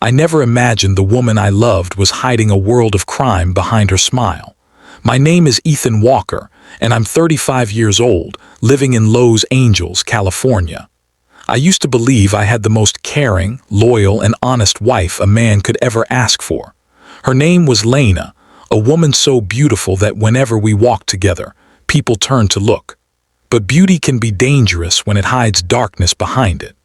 I never imagined the woman I loved was hiding a world of crime behind her smile. My name is Ethan Walker, and I'm 35 years old, living in Los Angeles, California. I used to believe I had the most caring, loyal, and honest wife a man could ever ask for. Her name was Lena, a woman so beautiful that whenever we walked together, people turned to look. But beauty can be dangerous when it hides darkness behind it.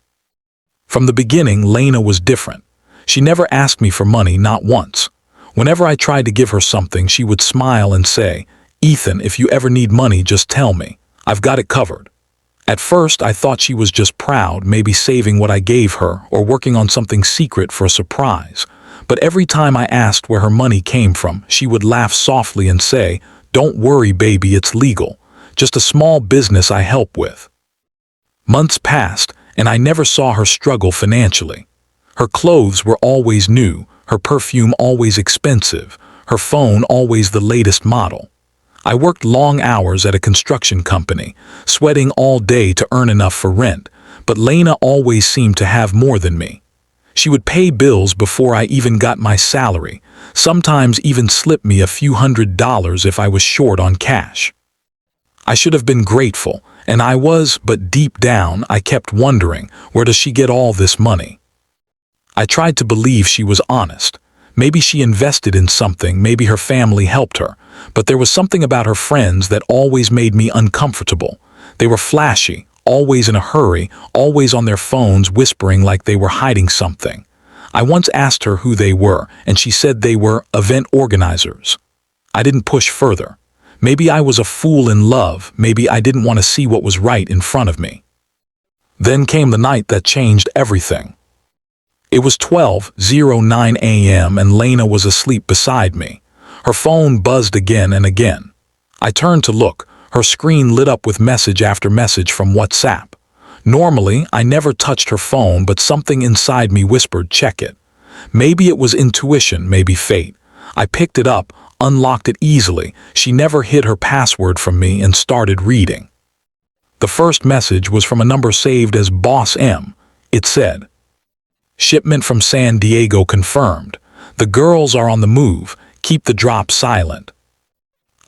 From the beginning, Lena was different. She never asked me for money, not once. Whenever I tried to give her something, she would smile and say, "Ethan, if you ever need money, just tell me. I've got it covered." At first, I thought she was just proud, maybe saving what I gave her or working on something secret for a surprise. But every time I asked where her money came from, she would laugh softly and say, "Don't worry, baby, it's legal. Just a small business I help with." Months passed, and I never saw her struggle financially. Her clothes were always new, her perfume always expensive, her phone always the latest model. I worked long hours at a construction company, sweating all day to earn enough for rent, but Lena always seemed to have more than me. She would pay bills before I even got my salary, sometimes even slip me a few $100s if I was short on cash. I should have been grateful, and I was, but deep down I kept wondering, where does she get all this money? I tried to believe she was honest. Maybe she invested in something, maybe her family helped her, but there was something about her friends that always made me uncomfortable. They were flashy, always in a hurry, always on their phones whispering like they were hiding something. I once asked her who they were, and she said they were event organizers. I didn't push further. Maybe I was a fool in love, maybe I didn't want to see what was right in front of me. Then came the night that changed everything. It was 12:09 a.m. and Lena was asleep beside me. Her phone buzzed again and again. I turned to look. Her screen lit up with message after message from WhatsApp. Normally, I never touched her phone, but something inside me whispered, "Check it." Maybe it was intuition, maybe fate. I picked it up, unlocked it easily. She never hid her password from me and started reading. The first message was from a number saved as Boss M. It said, "Shipment from San Diego confirmed. The girls are on the move. Keep the drop silent."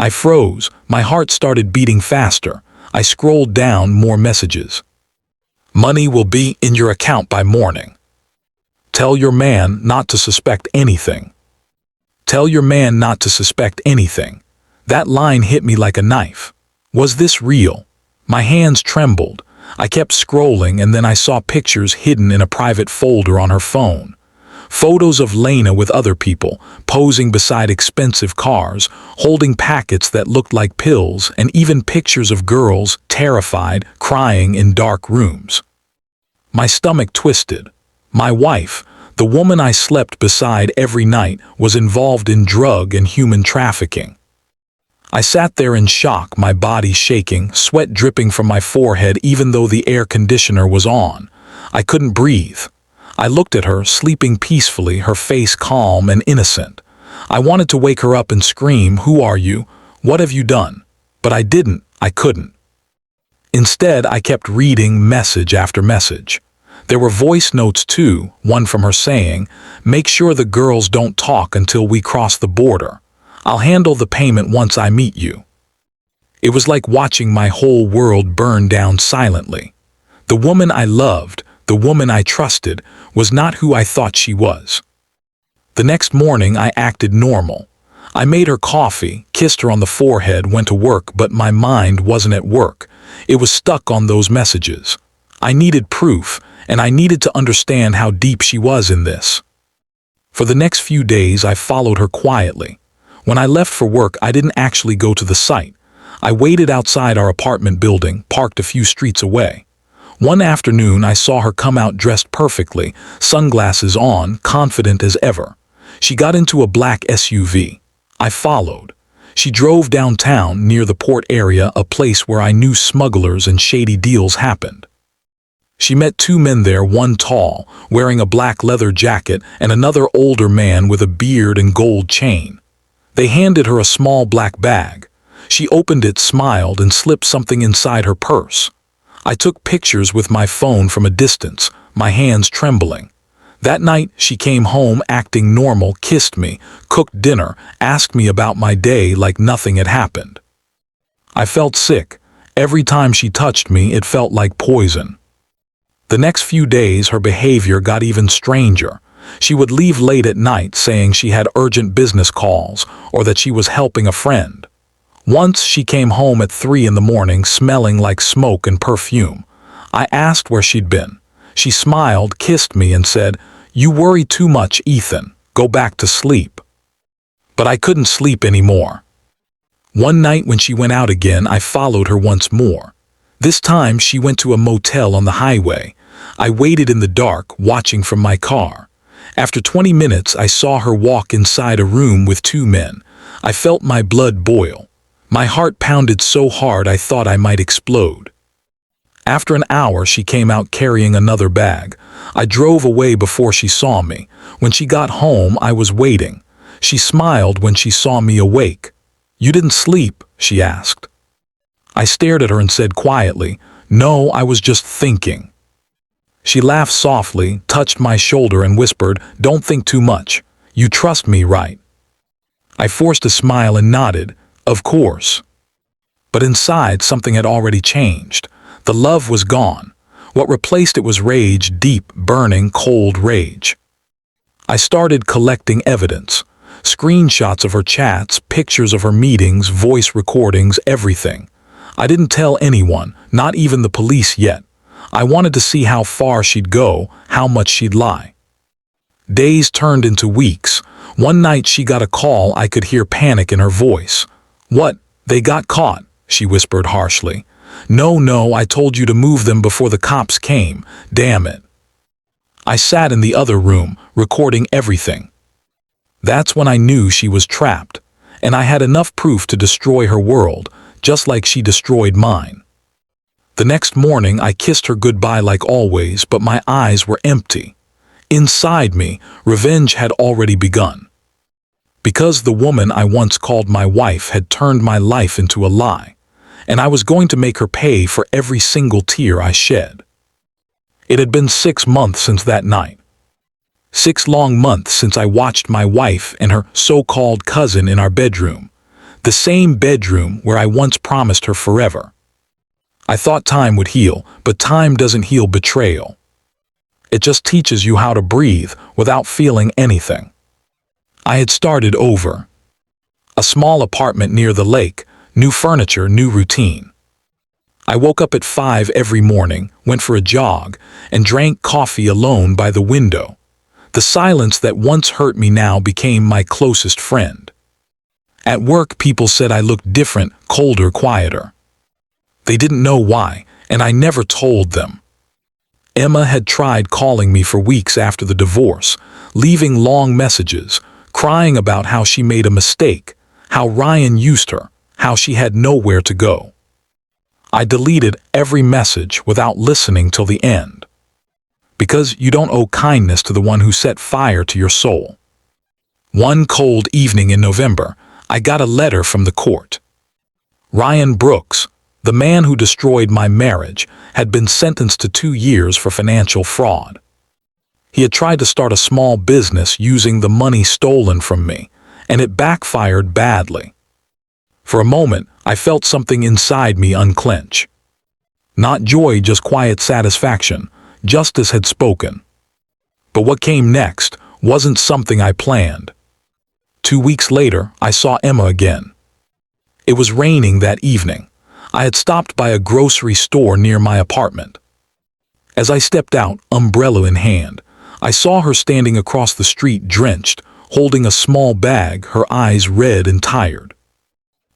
I froze. My heart started beating faster. I scrolled down more messages. "Money will be in your account by morning. Tell your man not to suspect anything. Tell your man not to suspect anything." That line hit me like a knife. Was this real? My hands trembled. I kept scrolling, and then I saw pictures hidden in a private folder on her phone. Photos of Lena with other people, posing beside expensive cars, holding packets that looked like pills, and even pictures of girls, terrified, crying in dark rooms. My stomach twisted. My wife, the woman I slept beside every night, was involved in drug and human trafficking. I sat there in shock, my body shaking, sweat dripping from my forehead even though the air conditioner was on. I couldn't breathe. I looked at her, sleeping peacefully, her face calm and innocent. I wanted to wake her up and scream, "Who are you? What have you done?" But I didn't. I couldn't. Instead, I kept reading message after message. There were voice notes too, one from her saying, "Make sure the girls don't talk until we cross the border. I'll handle the payment once I meet you." It was like watching my whole world burn down silently. The woman I loved, the woman I trusted, was not who I thought she was. The next morning I acted normal. I made her coffee, kissed her on the forehead, went to work, but my mind wasn't at work. It was stuck on those messages. I needed proof, and I needed to understand how deep she was in this. For the next few days I followed her quietly. When I left for work, I didn't actually go to the site. I waited outside our apartment building, parked a few streets away. One afternoon, I saw her come out dressed perfectly, sunglasses on, confident as ever. She got into a black SUV. I followed. She drove downtown near the port area, a place where I knew smugglers and shady deals happened. She met two men there, one tall, wearing a black leather jacket, and another older man with a beard and gold chain. They handed her a small black bag. She opened it, smiled, and slipped something inside her purse. I took pictures with my phone from a distance, my hands trembling. That night, she came home acting normal, kissed me, cooked dinner, asked me about my day like nothing had happened. I felt sick. Every time she touched me, it felt like poison. The next few days, her behavior got even stranger. She would leave late at night saying she had urgent business calls or that she was helping a friend. Once she came home at 3 in the morning smelling like smoke and perfume. I asked where she'd been. She smiled, kissed me and said, "You worry too much, Ethan. Go back to sleep." But I couldn't sleep anymore. One night when she went out again, I followed her once more. This time she went to a motel on the highway. I waited in the dark, watching from my car. After 20 minutes, I saw her walk inside a room with 2 men. I felt my blood boil. My heart pounded so hard I thought I might explode. After an hour, she came out carrying another bag. I drove away before she saw me. When she got home, I was waiting. She smiled when she saw me awake. "You didn't sleep?" she asked. I stared at her and said quietly, "No, I was just thinking." She laughed softly, touched my shoulder and whispered, "Don't think too much. You trust me, right?" I forced a smile and nodded, "Of course." But inside, something had already changed. The love was gone. What replaced it was rage, deep, burning, cold rage. I started collecting evidence. Screenshots of her chats, pictures of her meetings, voice recordings, everything. I didn't tell anyone, not even the police yet. I wanted to see how far she'd go, how much she'd lie. Days turned into weeks. One night she got a call. I could hear panic in her voice. "What? They got caught?" she whispered harshly. No, I told you to move them before the cops came. Damn it." I sat in the other room, recording everything. That's when I knew she was trapped, and I had enough proof to destroy her world, just like she destroyed mine. The next morning, I kissed her goodbye like always, but my eyes were empty. Inside me, revenge had already begun. Because the woman I once called my wife had turned my life into a lie, and I was going to make her pay for every single tear I shed. It had been 6 months since that night. 6 long months since I watched my wife and her so-called cousin in our bedroom, the same bedroom where I once promised her forever. I thought time would heal, but time doesn't heal betrayal. It just teaches you how to breathe without feeling anything. I had started over. A small apartment near the lake, new furniture, new routine. I woke up at 5 every morning, went for a jog, and drank coffee alone by the window. The silence that once hurt me now became my closest friend. At work, people said I looked different, colder, quieter. They didn't know why, and I never told them. Emma had tried calling me for weeks after the divorce, leaving long messages, crying about how she made a mistake, how Ryan used her, how she had nowhere to go. I deleted every message without listening till the end. Because you don't owe kindness to the one who set fire to your soul. One cold evening in November, I got a letter from the court. Ryan Brooks, the man who destroyed my marriage, had been sentenced to 2 years for financial fraud. He had tried to start a small business using the money stolen from me, and it backfired badly. For a moment, I felt something inside me unclench. Not joy, just quiet satisfaction. Justice had spoken. But what came next wasn't something I planned. 2 weeks later, I saw Emma again. It was raining that evening. I had stopped by a grocery store near my apartment. As I stepped out, umbrella in hand, I saw her standing across the street drenched, holding a small bag, her eyes red and tired.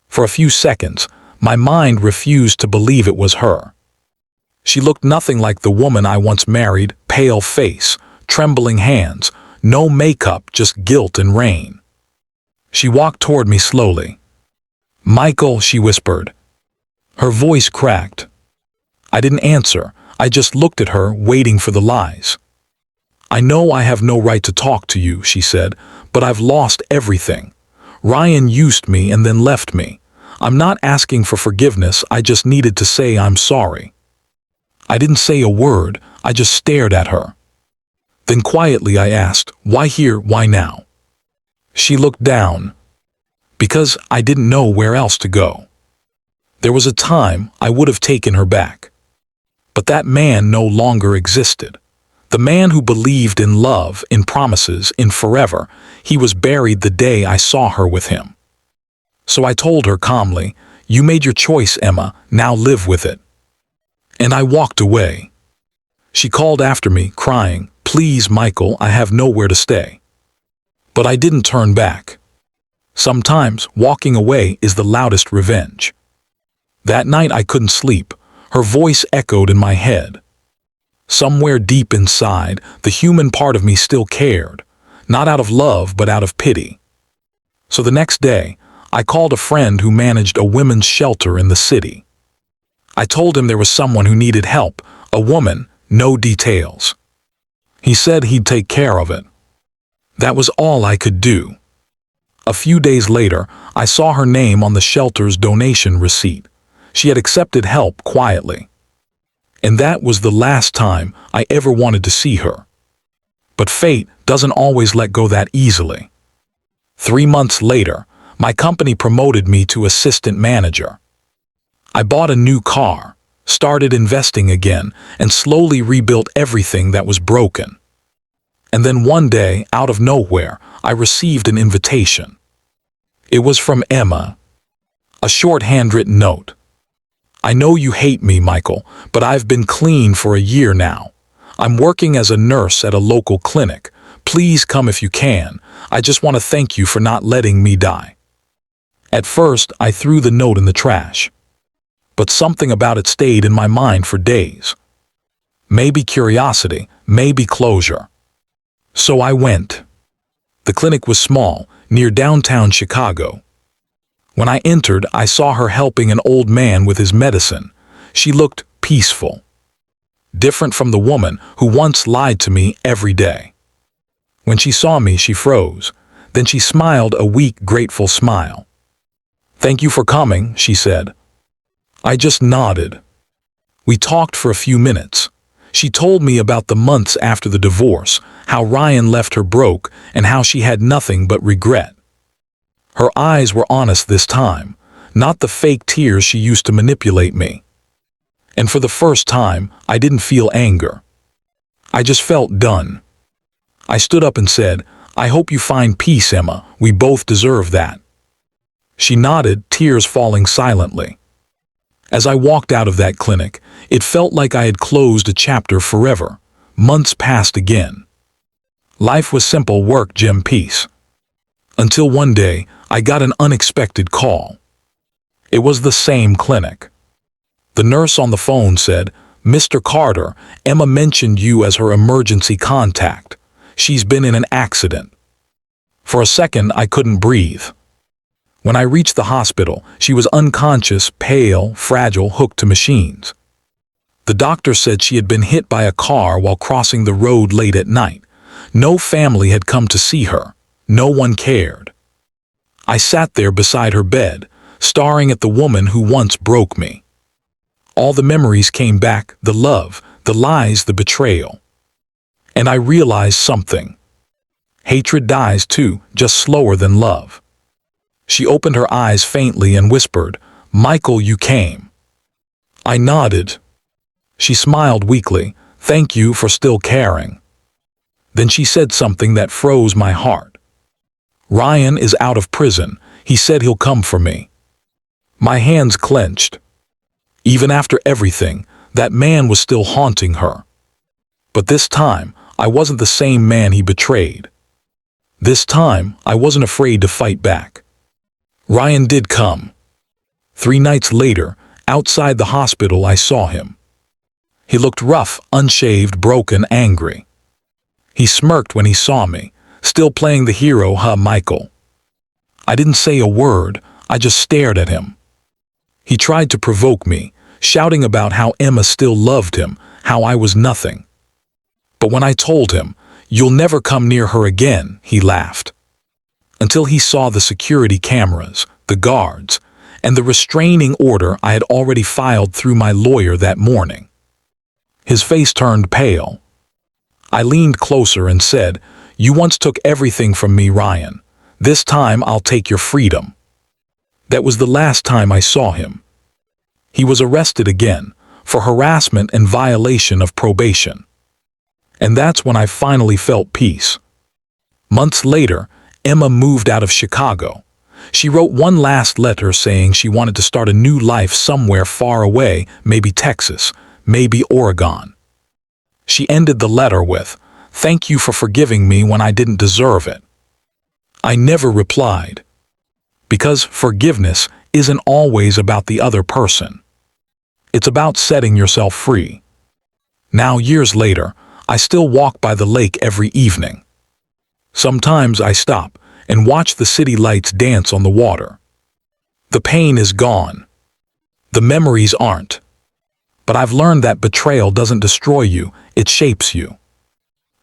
For a few seconds, my mind refused to believe it was her. She looked nothing like the woman I once married, pale face, trembling hands, no makeup, just guilt and rain. She walked toward me slowly. "Michael," she whispered. Her voice cracked. I didn't answer. I just looked at her, waiting for the lies. "I know I have no right to talk to you," she said, "but I've lost everything. Ryan used me and then left me. I'm not asking for forgiveness, I just needed to say I'm sorry." I didn't say a word, I just stared at her. Then quietly I asked, "Why here, why now?" She looked down. Because I didn't know where else to go. There was a time I would have taken her back. But that man no longer existed. The man who believed in love, in promises, in forever, he was buried the day I saw her with him. So I told her calmly, "You made your choice, Emma, now live with it." And I walked away. She called after me, crying, "Please, Michael, I have nowhere to stay." But I didn't turn back. Sometimes walking away is the loudest revenge. That night I couldn't sleep. Her voice echoed in my head. Somewhere deep inside, the human part of me still cared, not out of love but out of pity. So the next day, I called a friend who managed a women's shelter in the city. I told him there was someone who needed help, a woman, no details. He said he'd take care of it. That was all I could do. A few days later, I saw her name on the shelter's donation receipt. She had accepted help quietly. And that was the last time I ever wanted to see her. But fate doesn't always let go that easily. 3 months later, my company promoted me to assistant manager. I bought a new car, started investing again, and slowly rebuilt everything that was broken. And then one day, out of nowhere, I received an invitation. It was from Emma. A short handwritten note. "I know you hate me, Michael, but I've been clean for a year now. I'm working as a nurse at a local clinic. Please come if you can. I just want to thank you for not letting me die." At first, I threw the note in the trash. But something about it stayed in my mind for days. Maybe curiosity, maybe closure. So I went. The clinic was small, near downtown Chicago. When I entered, I saw her helping an old man with his medicine. She looked peaceful. Different from the woman who once lied to me every day. When she saw me, she froze. Then she smiled a weak, grateful smile. "Thank you for coming," she said. I just nodded. We talked for a few minutes. She told me about the months after the divorce, how Ryan left her broke, and how she had nothing but regret. Her eyes were honest this time, not the fake tears she used to manipulate me. And for the first time, I didn't feel anger. I just felt done. I stood up and said, "I hope you find peace, Emma. We both deserve that." She nodded, tears falling silently. As I walked out of that clinic, it felt like I had closed a chapter forever. Months passed again. Life was simple, work, gym, peace. Until one day, I got an unexpected call. It was the same clinic. The nurse on the phone said, "Mr. Carter, Emma mentioned you as her emergency contact. She's been in an accident." For a second, I couldn't breathe. When I reached the hospital, she was unconscious, pale, fragile, hooked to machines. The doctor said she had been hit by a car while crossing the road late at night. No family had come to see her. No one cared. I sat there beside her bed, staring at the woman who once broke me. All the memories came back, the love, the lies, the betrayal. And I realized something. Hatred dies too, just slower than love. She opened her eyes faintly and whispered, "Michael, you came." I nodded. She smiled weakly, "Thank you for still caring." Then she said something that froze my heart. "Ryan is out of prison. He said he'll come for me." My hands clenched. Even after everything, that man was still haunting her. But this time, I wasn't the same man he betrayed. This time, I wasn't afraid to fight back. Ryan did come. 3 nights later, outside the hospital, I saw him. He looked rough, unshaved, broken, angry. He smirked when he saw me, still playing the hero, Michael. I didn't say a word, I just stared at him. He tried to provoke me, shouting about how Emma still loved him, how I was nothing. But when I told him, "You'll never come near her again," he laughed. Until he saw the security cameras, the guards, and the restraining order I had already filed through my lawyer that morning. His face turned pale. I leaned closer and said, "You once took everything from me, Ryan. This time I'll take your freedom." That was the last time I saw him. He was arrested again for harassment and violation of probation. And that's when I finally felt peace. Months later, Emma moved out of Chicago. She wrote one last letter saying she wanted to start a new life somewhere far away, maybe Texas, maybe Oregon. She ended the letter with, "Thank you for forgiving me when I didn't deserve it." I never replied. Because forgiveness isn't always about the other person. It's about setting yourself free. Now, years later, I still walk by the lake every evening. Sometimes I stop and watch the city lights dance on the water. The pain is gone. The memories aren't. But I've learned that betrayal doesn't destroy you, it shapes you.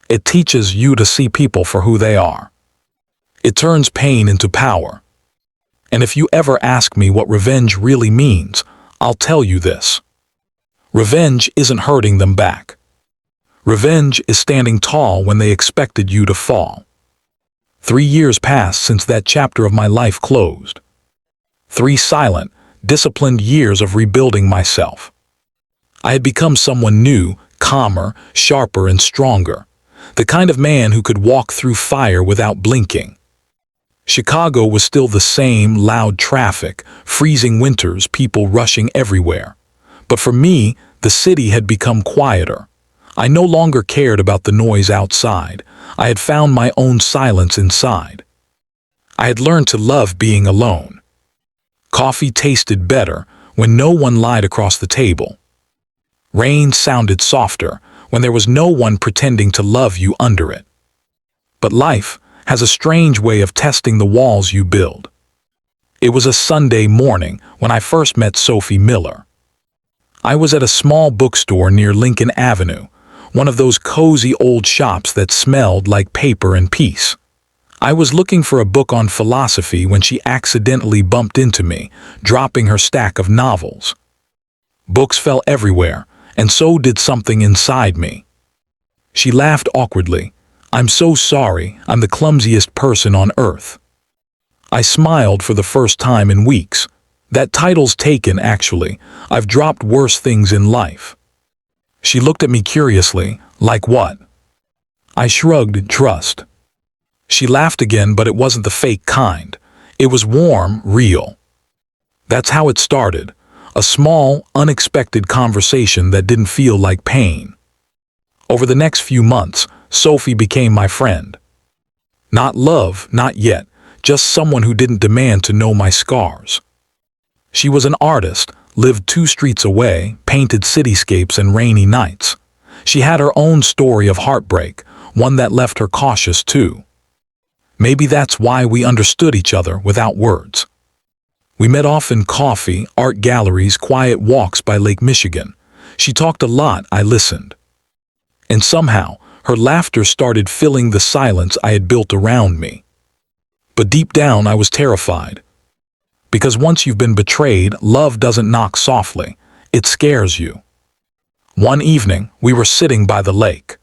It teaches you to see people for who they are. It turns pain into power. And if you ever ask me what revenge really means, I'll tell you this. Revenge isn't hurting them back. Revenge is standing tall when they expected you to fall. 3 years passed since that chapter of my life closed. 3 silent, disciplined years of rebuilding myself. I had become someone new, calmer, sharper, and stronger. The kind of man who could walk through fire without blinking. Chicago was still the same loud traffic, freezing winters, people rushing everywhere. But for me, the city had become quieter. I no longer cared about the noise outside. I had found my own silence inside. I had learned to love being alone. Coffee tasted better when no one lied across the table. Rain sounded softer when there was no one pretending to love you under it. But life has a strange way of testing the walls you build. It was a Sunday morning when I first met Sophie Miller. I was at a small bookstore near Lincoln Avenue, one of those cozy old shops that smelled like paper and peace. I was looking for a book on philosophy when she accidentally bumped into me, dropping her stack of novels. Books fell everywhere, and so did something inside me. She laughed awkwardly. "I'm so sorry, I'm the clumsiest person on earth." I smiled for the first time in weeks. That title's taken, actually. I've dropped worse things in life. She looked at me curiously. "Like what?" I shrugged, "Trust." She laughed again, but it wasn't the fake kind. It was warm, real. That's how it started. A small, unexpected conversation that didn't feel like pain. Over the next few months, Sophie became my friend. Not love, not yet, just someone who didn't demand to know my scars. She was an artist, lived 2 streets away, painted cityscapes and rainy nights. She had her own story of heartbreak, one that left her cautious too. Maybe that's why we understood each other without words. We met often: coffee, art galleries, quiet walks by Lake Michigan. She talked a lot, I listened. And somehow, her laughter started filling the silence I had built around me. But deep down, I was terrified. Because once you've been betrayed, love doesn't knock softly. It scares you. One evening, we were sitting by the lake.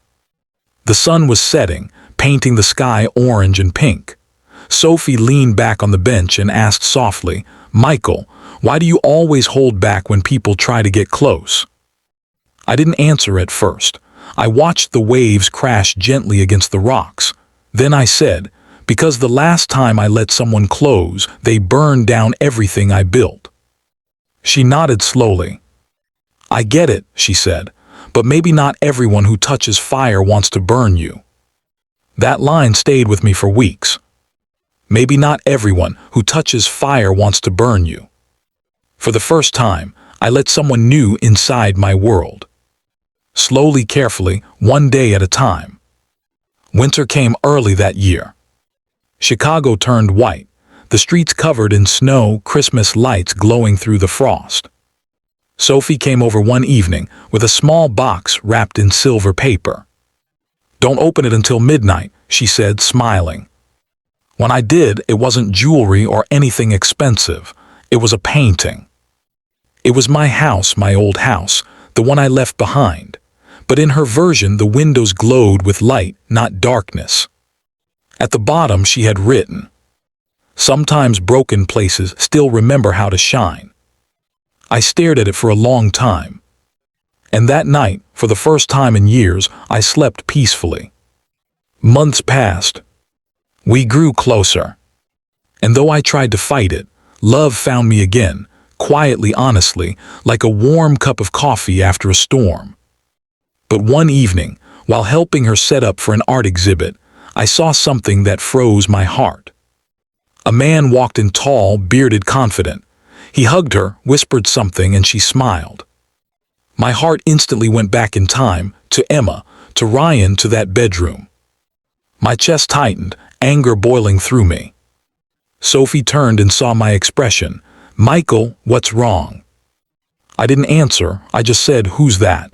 The sun was setting, painting the sky orange and pink. Sophie leaned back on the bench and asked softly, "Michael, why do you always hold back when people try to get close?" I didn't answer at first. I watched the waves crash gently against the rocks. Then I said, "Because the last time I let someone close, they burned down everything I built." She nodded slowly. "I get it," she said, "but maybe not everyone who touches fire wants to burn you." That line stayed with me for weeks. Maybe not everyone who touches fire wants to burn you. For the first time, I let someone new inside my world. Slowly, carefully, one day at a time. Winter came early that year. Chicago turned white, the streets covered in snow, Christmas lights glowing through the frost. Sophie came over one evening with a small box wrapped in silver paper. "Don't open it until midnight," she said, smiling. When I did, it wasn't jewelry or anything expensive. It was a painting. It was my house, my old house, the one I left behind. but in her version the windows glowed with light, not darkness. At the bottom she had written, "Sometimes broken places still remember how to shine." I stared at it for a long time. And that night, for the first time in years, I slept peacefully. Months passed. We grew closer. And though I tried to fight it, love found me again, quietly, honestly, like a warm cup of coffee after a storm. But one evening, while helping her set up for an art exhibit, I saw something that froze my heart. A man walked in tall, bearded, confident. He hugged her, whispered something, and she smiled. My heart instantly went back in time, to Emma, to Ryan, to that bedroom. My chest tightened, anger boiling through me. Sophie turned and saw my expression. "Michael, what's wrong?" I didn't answer, I just said, "Who's that?"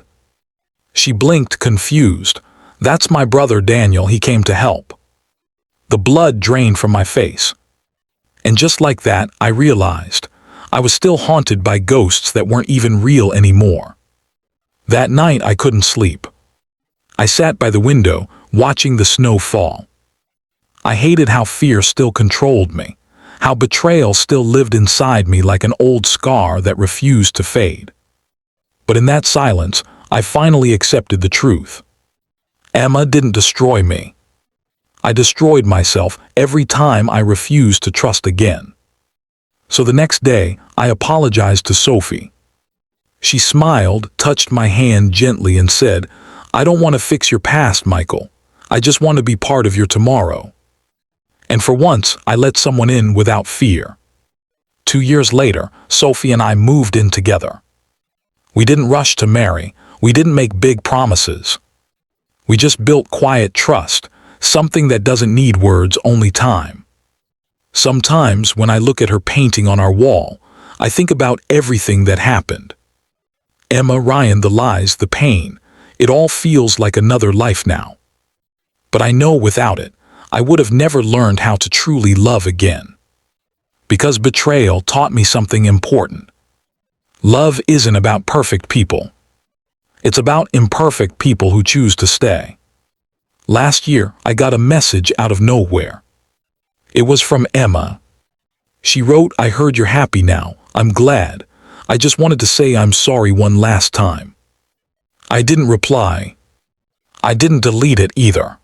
She blinked, confused. "That's my brother Daniel, he came to help." The blood drained from my face. And just like that, I realized I was still haunted by ghosts that weren't even real anymore. That night I couldn't sleep. I sat by the window, watching the snow fall. I hated how fear still controlled me, how betrayal still lived inside me like an old scar that refused to fade. But in that silence, I finally accepted the truth. Emma didn't destroy me. I destroyed myself every time I refused to trust again. So the next day, I apologized to Sophie. She smiled, touched my hand gently, and said, "I don't want to fix your past, Michael. I just want to be part of your tomorrow." And for once, I let someone in without fear. 2 years later, Sophie and I moved in together. We didn't rush to marry. We didn't make big promises. We just built quiet trust, something that doesn't need words, only time. Sometimes, when I look at her painting on our wall, I think about everything that happened. Emma, Ryan, the lies, the pain. It all feels like another life now. But I know without it, I would have never learned how to truly love again. Because betrayal taught me something important. Love isn't about perfect people. It's about imperfect people who choose to stay. Last year, I got a message out of nowhere. It was from Emma. She wrote, "I heard you're happy now. I'm glad. I just wanted to say I'm sorry one last time." I didn't reply. I didn't delete it either.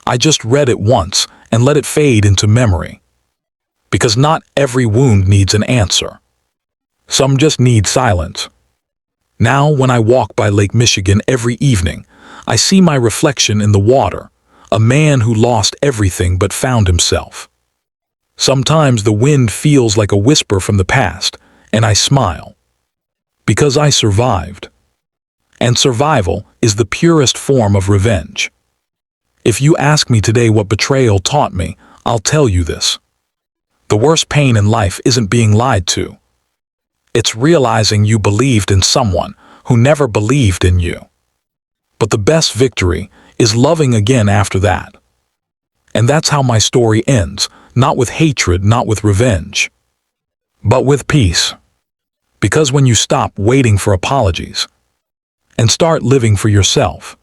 I just read it once and let it fade into memory. Because not every wound needs an answer. Some just need silence. Now, when I walk by Lake Michigan every evening, I see my reflection in the water, a man who lost everything but found himself. Sometimes the wind feels like a whisper from the past, and I smile. Because I survived. And survival is the purest form of revenge. If you ask me today what betrayal taught me, I'll tell you this. The worst pain in life isn't being lied to. It's realizing you believed in someone who never believed in you. But the best victory is loving again after that. And that's how my story ends, not with hatred, not with revenge, but with peace. Because when you stop waiting for apologies and start living for yourself,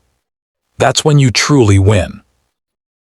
that's when you truly win.